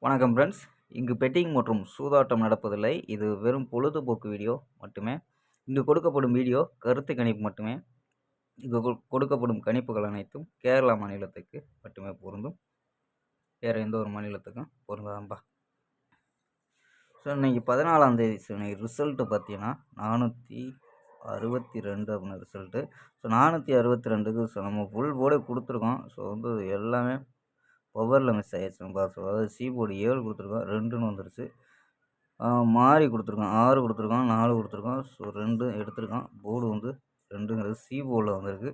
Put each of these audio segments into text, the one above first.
வணக்கம் ஃப்ரெண்ட்ஸ். இங்கு பெட்டிங் மற்றும் சூதாட்டம் நடப்பதில்லை. இது வெறும் பொழுதுபோக்கு வீடியோ மட்டுமே. இங்கு கொடுக்கப்படும் வீடியோ கருத்து கணிப்பு மட்டுமே. இங்கு கொடுக்கப்படும் கணிப்புகள் அனைத்தும் கேரளா மாநிலத்துக்கு மட்டுமே பொருந்தும். வேறு எந்த ஒரு மாநிலத்துக்கும் பொருந்தாம்பா. ஸோ இன்னைக்கு 14ஆம் தேதி. ஸோ இன்னைக்கு ரிசல்ட்டு பார்த்தீங்கன்னா 462 அப்படின்னு ரிசல்ட்டு. ஸோ 462க்கு ஸோ நம்ம ஃபுல் போர்டே கொடுத்துருக்கோம். ஸோ எல்லாமே பவரில் மிஸ் ஆகிடுச்சுப்பா. ஸோ அதாவது சி போர்டு 7 கொடுத்துருக்கோம், 2ன்னு வந்துருச்சு. மாறி கொடுத்துருக்கோம், 6 கொடுத்துருக்கோம், 4 கொடுத்துருக்கோம். ஸோ 2 எடுத்திருக்கோம். போர்டு 2ங்கிறது சி போர்டில் வந்திருக்கு.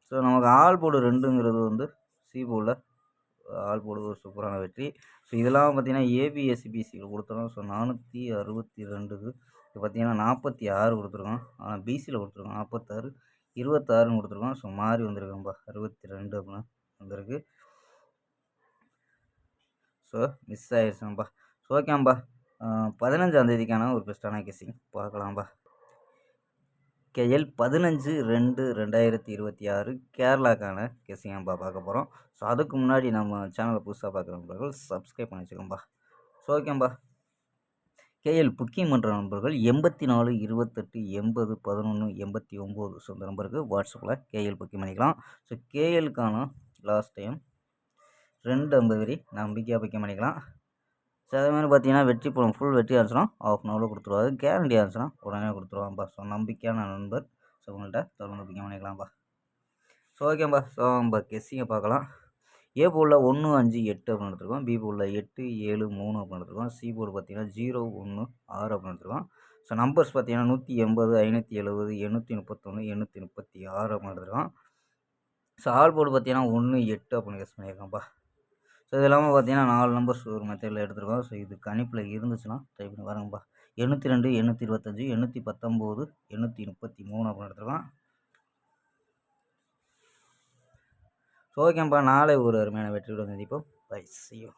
ஸோ நமக்கு ஆல் போர்டு 2ங்கிறது சி போர்டில் ஆல் போர்டு ஒரு சூப்பரான வெற்றி. ஸோ இதெல்லாம் பார்த்தீங்கன்னா ஏபிஎஸ்சிபிசியில் கொடுத்துருக்கோம். ஸோ 462க்கு இப்போ பார்த்தீங்கன்னா 46 கொடுத்துருக்கோம். ஆனால் பிசியில் கொடுத்துருக்கோம் 46, 26ன்னு கொடுத்துருக்கோம். ஸோ மாறி வந்திருக்கோம்பா, 62 அப்படின்னு வந்திருக்கு. ஸோ மிஸ் ஆயிடுச்சும்பா. ஸோ ஓகேம்பா. 15ஆம் தேதிக்கான ஒரு பெஸ்ட்டான கெஸ்ஸிங் பார்க்கலாம்பா. KL 15/2/2026 கேரளாக்கான கெஸ்ஸிங்கம்பா பார்க்க போகிறோம். ஸோ அதுக்கு முன்னாடி நம்ம சேனலை புதுசாக பார்க்குற நண்பர்கள் சப்ஸ்கிரைப் பண்ணி வச்சுக்கோம்பா. ஸோ ஓகேம்பா. KL புக்கிங் பண்ணுற நண்பர்கள் 84 28 80 11 89. ஸோ இந்த நம்பருக்கு வாட்ஸ்அப்பில் KL புக்கிங் பண்ணிக்கலாம். ஸோ KLக்கான லாஸ்ட் டைம் 250 வரி நம்பிக்கையாக புக்கிங் பண்ணிக்கலாம். ஸோ அதே மாதிரி பார்த்தீங்கன்னா வெற்றி போடும் ஃபுல் வெற்றி ஆச்சுன்னா ½ அன் ஹவரில் கொடுத்துருவாரு. கேரண்டி ஆச்சுன்னா உடனே கொடுத்துருவாங்கப்பா. ஸோ நம்பிக்கையான நண்பர். ஸோ உங்கள்கிட்ட தொடர்ந்து புக்கிங் பண்ணிக்கலாம்ப்பா. ஸோ ஓகேம்பா. ஸோ நம்ம கெஸ்ஸிங்கை பார்க்கலாம். ஏ போர்டில் 1 5 8 அப்படின்னு எடுத்துருக்கோம். பி போர்டில் 8 7 3 அப்படின்னு எடுத்துருக்கோம். சி போர்டு பார்த்தீங்கன்னா 0 1 6 அப்படின்னு எடுத்துருக்கோம். ஸோ நம்பர்ஸ் பார்த்தீங்கன்னா 180 570 831 836 அப்படின்னு எடுத்துருக்கோம். ஸோ ஆல் போர்டு பார்த்தீங்கன்னா 1 8 அப்படின்னு கெஸ் பண்ணியிருக்கோம்ப்பா. ஸோ இது இல்லாமல் பார்த்தீங்கன்னா 4 நம்பர்ஸ் ஒரு மெத்தடில் எடுத்துருக்கோம். ஸோ இது கணிப்பில் இருந்துச்சுன்னா ட்ரை பண்ணி பாருங்கப்பா. 802 825 819 833 அப்படின்னு எடுத்துருக்கோம். ஸோ ஓகேப்பா. நாளை ஒரு அருமையான வெற்றியுடன் சந்திப்போம். Bye, see you.